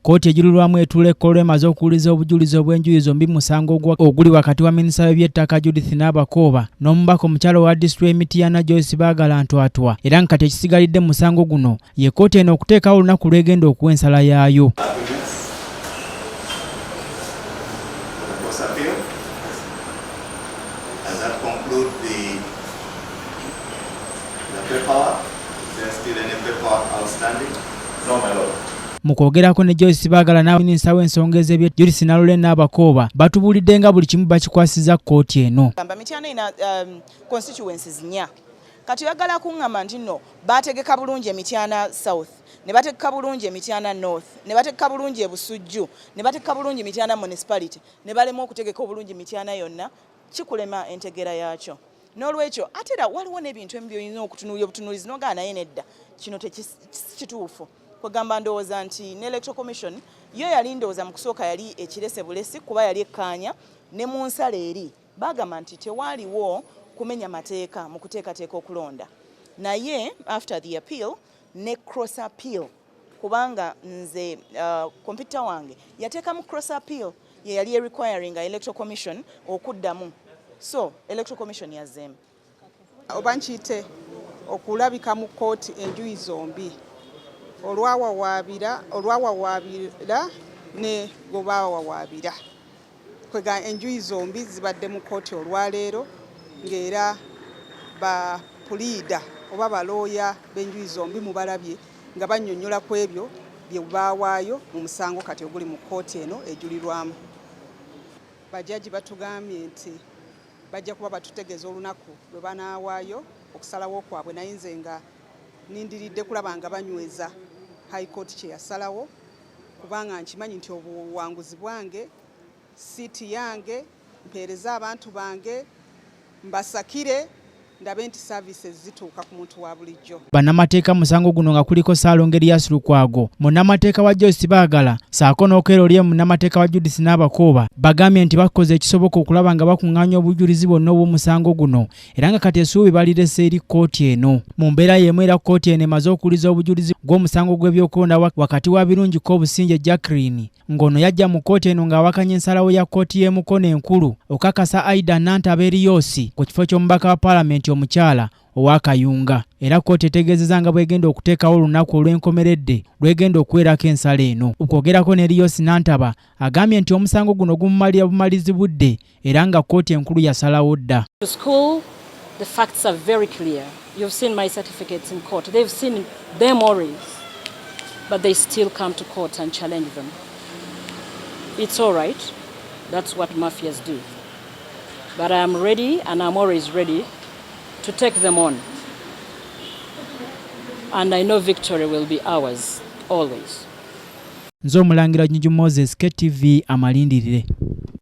Kkooti ejulirwamu etuula ekkolwa emaze okuwuliza obujulizi obw'enjuyi zombi musango oguli wakati wa minisita w'eby'ettaka Judith Nabakooba n'omubaka omukyala wa disitulikiti Mityana Bagaala ntwatwa era nga kati ekisigalidde musango guno ye kkooti eno okuteekawo olunaku lw'egenda okuwa ensala yaayo. Mu kwogerako ne Bagaala na minisita w'ensonga ez'ebye Judith Nabakooba batubuulidde nga buli kimu bakikwasiza kkooti eno. Mityana ina constituencies nnya. Kati oyagala kuŋŋamba nti nno baategeka bulungi Mityana South, ne bategeka bulungi Mityana North, ne bategeka bulungi e Busujju, ne bategeka bulungi Mityana Municipality, ne balema okutegeka obulungi Mityana yonna, kikulema entegera yaakyo. N'olwekyo ate era waliwo n'ebintu ebimu by'olina okutunuulira obutunuulizi n'ogaa naye nedda kino tekituufu. Kwegamba ndowooza nti n'Electoral Commission yo yali ndowooza mu kusooka yali ekirese bulesi kuba yali ekkaanya ne mu nsala eri bagamba nti tewaaliwo kumenya mateeka mu kuteekateeka okulonda. Naye after the appeal ne cross appeal kubanga nze kompyuta wange yateekamu cross appeal ye yali requiring Electoral Commission okuddamu. So Electoral Commission yazzeemu. Oba nkiyite okulabika mu kkooti enjuyi zombi. Olwawawaabira ne gobaawawaabira. Kwega enjuyi zombi zibadde mu kkooti olwaleero ng'era ba puliida oba balooya b'enjuyi zombi mu balabye nga bannyonnyola ku ebyo bye baawaayo mu musango kati oguli mu kkooti eno ejulirwamu. Bajaji batugambye nti bajja kuba batutegeeza olunaku lwe banaawaayo okusalawo kwabwe, naye nze nga nindiridde kulaba nga banyweza High Court kye yasalawo kubanga nkimanyi nti obuwanguzi bwange, siiti yange, mpeereza abantu bange, mbasakire ndabe nti services zituuka ku muntu wa bulijjo. Bannamateeka musango guno nga kuliko Ssaalongeriyasi Lukwago, munnamateeka wa Bagaala, saako n'okeerolye munnamateeka wa Judith Nabakooba bagambye nti bakoze ekisoboka okulaba nga bakuŋŋaanya obujulizi bwonna obw'omusango guno era nga kati essuubi balirese eri kkooti eno. Mu mbeera y'emu era kkooti eno emaze okuwuliza obujulizi bw'omusango gw'ebyokulonda wakati wa Birungi Obusinge Jacqueline ng'ono yajja mu kkooti eno ng'awakanya ensalawo ya kkooti y'Emukono enkulu okakasa Aveyo ku kifo ky'omubaka wa Paalamenti omukyala owa Kayunga. Era kkooti etegeezezza nga bw'egenda okuteekawo olunaku olw'enkomeredde lw'egenda okuweerako ensala eno. Okwogerako ne Nantaba agambye nti omusango guno gumumalira bumalizi budde era nga kkooti enkulu yasalawo dda. The facts are very clear. You've seen my certificates in court. They've seen them always, but they still come to court and challenge them. It's all right. That's what mafias do. But I am ready, and I'm always ready to take them on. And I know victory will be ours, always. Nzo Mulangira Nyinju Moses, KTV amalindirire.